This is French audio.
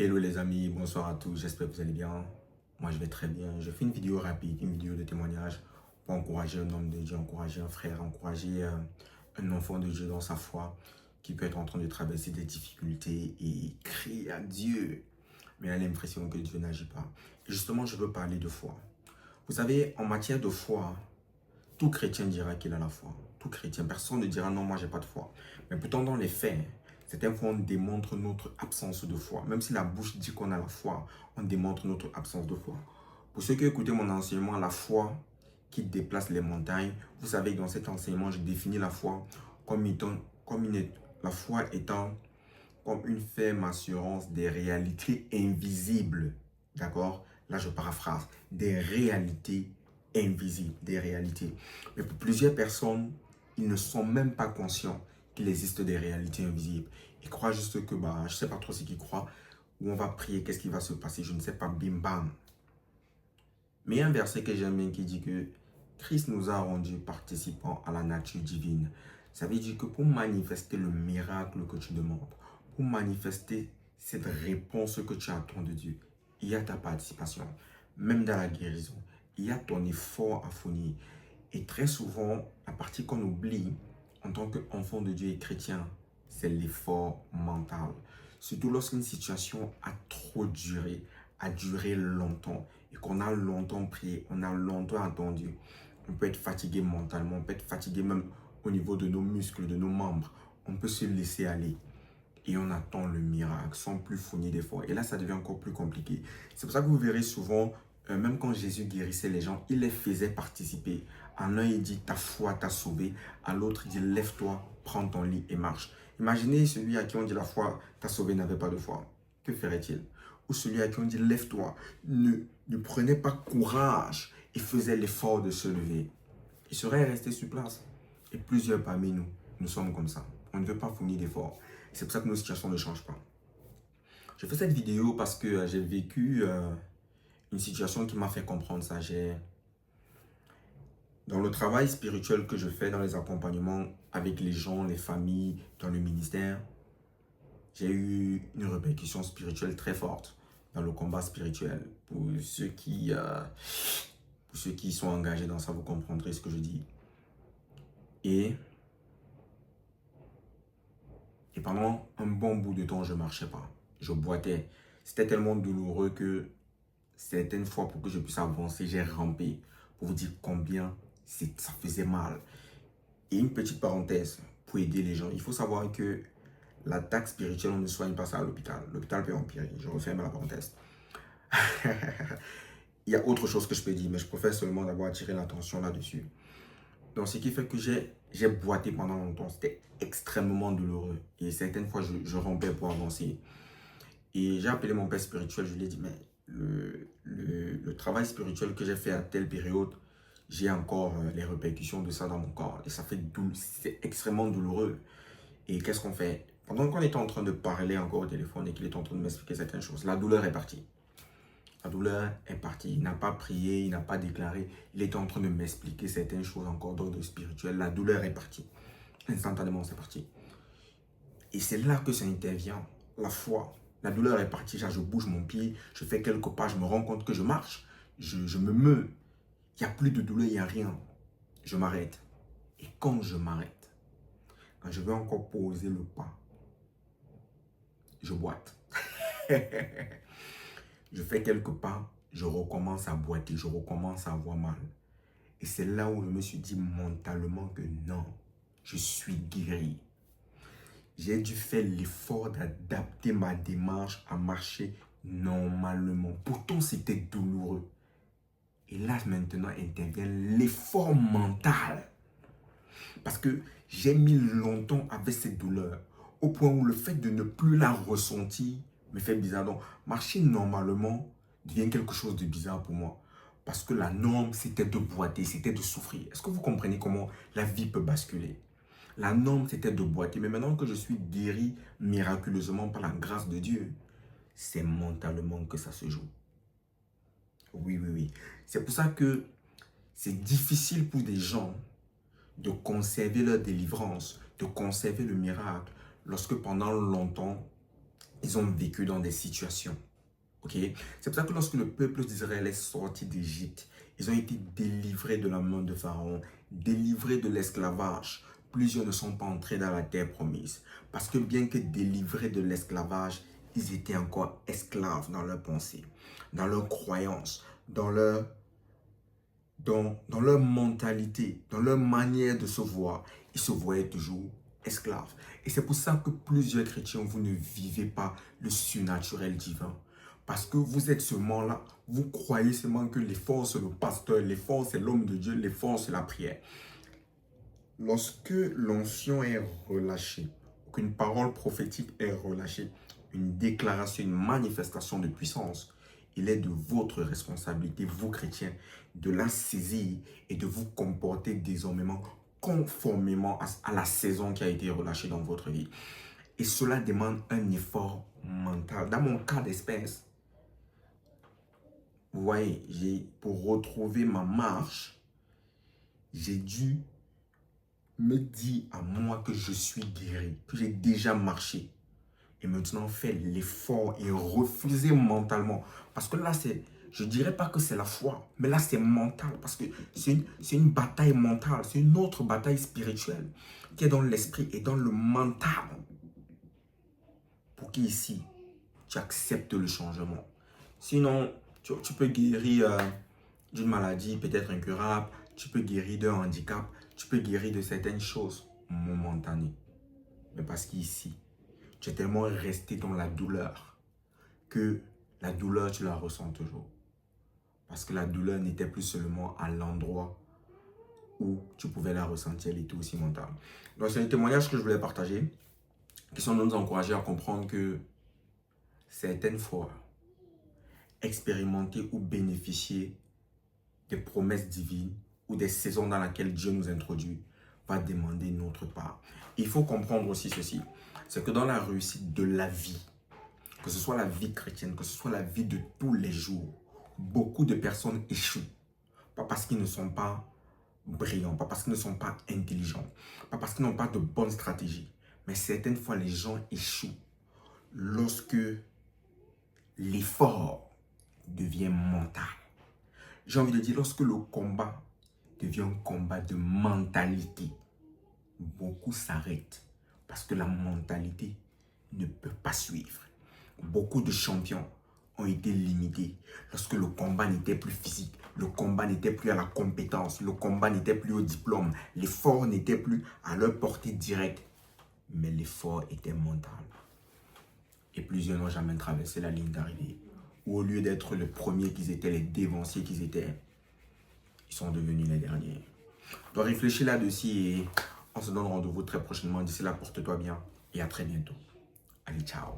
Hello les amis, bonsoir à tous, j'espère que vous allez bien. Moi je vais très bien. Je fais une vidéo rapide, une vidéo de témoignage pour encourager un homme de Dieu, encourager un frère, encourager un enfant de Dieu dans sa foi qui peut être en train de traverser des difficultés et crier à Dieu. Mais a l'impression que Dieu n'agit pas. Et justement, je veux parler de foi. Vous savez, en matière de foi, tout chrétien dira qu'il a la foi. Tout chrétien, personne ne dira non, moi j'ai pas de foi. Mais pourtant dans les faits, certaines fois on démontre notre absence de foi. Même si la bouche dit qu'on a la foi, on démontre notre absence de foi. Pour ceux qui écoutez mon enseignement, la foi qui déplace les montagnes, vous savez que dans cet enseignement, je définis la foi la foi étant comme une ferme assurance des réalités invisibles. D'accord? Là, je paraphrase. Des réalités invisibles, des réalités. Mais pour plusieurs personnes, ils ne sont même pas conscients qu'il existe des réalités invisibles. Ils croient juste que, je ne sais pas trop ce qu'ils croient, où on va prier, qu'est-ce qui va se passer, je ne sais pas, bim bam. Mais il y a un verset que j'aime bien qui dit que Christ nous a rendus participants à la nature divine. Ça veut dire que pour manifester le miracle que tu demandes, pour manifester cette réponse que tu attends de Dieu, il y a ta participation. Même dans la guérison, il y a ton effort à fournir. Et très souvent, la partie qu'on oublie en tant qu'enfant de Dieu et chrétien, c'est l'effort mental. Surtout lorsqu'une situation a trop duré, a duré longtemps et qu'on a longtemps prié, on a longtemps attendu. On peut être fatigué mentalement, on peut être fatigué même au niveau de nos muscles, de nos membres. On peut se laisser aller et on attend le miracle sans plus fournir d'efforts. Et là, ça devient encore plus compliqué. C'est pour ça que vous verrez souvent, même quand Jésus guérissait les gens, il les faisait participer. À l'un, il dit, ta foi t'a sauvé. À l'autre, il dit, lève-toi, prends ton lit et marche. Imaginez celui à qui on dit la foi t'a sauvé n'avait pas de foi. Que ferait-il? Ou celui à qui on dit, lève-toi, ne prenait pas courage et faisait l'effort de se lever. Il serait resté sur place. Et plusieurs parmi nous, nous sommes comme ça. On ne veut pas fournir d'efforts. C'est pour ça que nos situations ne changent pas. Je fais cette vidéo parce que j'ai vécu une situation qui m'a fait comprendre ça. Dans le travail spirituel que je fais, dans les accompagnements avec les gens, les familles, dans le ministère, j'ai eu une répercussion spirituelle très forte dans le combat spirituel. Pour ceux qui sont engagés dans ça, vous comprendrez ce que je dis. Et pendant un bon bout de temps, je ne marchais pas. Je boitais. C'était tellement douloureux que certaines fois, pour que je puisse avancer, j'ai rampé. Pour vous dire combien ça faisait mal. Et une petite parenthèse pour aider les gens. Il faut savoir que l'attaque spirituelle, on ne soigne pas ça à l'hôpital. L'hôpital peut empirer. Je referme la parenthèse. Il y a autre chose que je peux dire, mais je préfère seulement d'avoir attiré l'attention là-dessus. Donc, ce qui fait que j'ai boité pendant longtemps. C'était extrêmement douloureux. Et certaines fois, je rompais pour avancer. Et j'ai appelé mon père spirituel. Je lui ai dit, mais le travail spirituel que j'ai fait à telle période, j'ai encore les répercussions de ça dans mon corps. Et c'est extrêmement douloureux. Et qu'est-ce qu'on fait? Pendant qu'on était en train de parler encore au téléphone et qu'il est en train de m'expliquer certaines choses, la douleur est partie. La douleur est partie. Il n'a pas prié, il n'a pas déclaré. Il était en train de m'expliquer certaines choses encore d'ordre spirituel. La douleur est partie. Instantanément, c'est parti. Et c'est là que ça intervient. La foi. La douleur est partie. Je bouge mon pied. Je fais quelques pas. Je me rends compte que je marche. Je me meus. Il n'y a plus de douleur. Il n'y a rien. Je m'arrête. Et quand je m'arrête, quand je vais encore poser le pas, je boite. Je fais quelques pas, je recommence à boiter, je recommence à avoir mal. Et c'est là où je me suis dit mentalement que non, je suis guéri. J'ai dû faire l'effort d'adapter ma démarche à marcher normalement. Pourtant, c'était douloureux. Et là, maintenant, intervient l'effort mental. Parce que j'ai mis longtemps avec cette douleur. Au point où le fait de ne plus la ressentir me fait bizarre. Donc, marcher normalement devient quelque chose de bizarre pour moi. Parce que la norme, c'était de boiter, c'était de souffrir. Est-ce que vous comprenez comment la vie peut basculer? La norme, c'était de boiter. Mais maintenant que je suis guéri miraculeusement par la grâce de Dieu, c'est mentalement que ça se joue. Oui, oui, oui. C'est pour ça que c'est difficile pour des gens de conserver leur délivrance, de conserver le miracle, lorsque pendant longtemps, Ils ont vécu dans des situations. Ok? C'est pour ça que lorsque le peuple d'Israël est sorti d'Égypte, ils ont été délivrés de la main de Pharaon, délivrés de l'esclavage. Plusieurs ne sont pas entrés dans la terre promise. Parce que bien que délivrés de l'esclavage, ils étaient encore esclaves dans leurs pensées, dans leurs croyances, dans leur mentalité, dans leur manière de se voir. Ils se voyaient toujours esclaves. Et c'est pour ça que plusieurs chrétiens, vous ne vivez pas le surnaturel divin. Parce que vous êtes seulement là, vous croyez seulement que l'effort c'est le pasteur, l'effort c'est l'homme de Dieu, l'effort c'est la prière. Lorsque l'onction est relâchée, qu'une parole prophétique est relâchée, une déclaration, une manifestation de puissance, il est de votre responsabilité, vous chrétiens, de la saisir et de vous comporter désormais conformément à la saison qui a été relâchée dans votre vie. Et cela demande un effort mental. Dans mon cas d'espèce, vous voyez, pour retrouver ma marche, j'ai dû me dire à moi que je suis guéri, que j'ai déjà marché. Et maintenant, faire l'effort et refuser mentalement. Parce que là, je ne dirais pas que c'est la foi, mais là, c'est mental. Parce que c'est une bataille mentale, c'est une autre bataille spirituelle qui est dans l'esprit et dans le mental. Pour qu'ici, tu acceptes le changement. Sinon, tu peux guérir d'une maladie peut-être incurable, tu peux guérir d'un handicap, tu peux guérir de certaines choses momentanées. Mais parce qu'ici, tu es tellement resté dans la douleur que la douleur, tu la ressens toujours. Parce que la douleur n'était plus seulement à l'endroit où tu pouvais la ressentir, elle était aussi mentale. Donc, c'est un témoignage que je voulais partager, qui sont de nous encourager à comprendre que certaines fois, expérimenter ou bénéficier des promesses divines ou des saisons dans lesquelles Dieu nous introduit va demander notre part. Il faut comprendre aussi ceci, c'est que dans la réussite de la vie, que ce soit la vie chrétienne, que ce soit la vie de tous les jours, beaucoup de personnes échouent. Pas parce qu'ils ne sont pas brillants, pas parce qu'ils ne sont pas intelligents, pas parce qu'ils n'ont pas de bonnes stratégies. Mais certaines fois, les gens échouent lorsque l'effort devient mental. J'ai envie de dire, lorsque le combat devient un combat de mentalité, beaucoup s'arrêtent parce que la mentalité ne peut pas suivre. Beaucoup de champions ont été limités lorsque le combat n'était plus physique, le combat n'était plus à la compétence, le combat n'était plus au diplôme, l'effort n'était plus à leur portée directe, mais l'effort était mental. Et plusieurs n'ont jamais traversé la ligne d'arrivée. Ou au lieu d'être les premiers qu'ils étaient, les dévanciers qu'ils étaient, ils sont devenus les derniers. Donc réfléchis là-dessus et on se donne rendez-vous très prochainement. D'ici là, porte-toi bien et à très bientôt. Allez, ciao.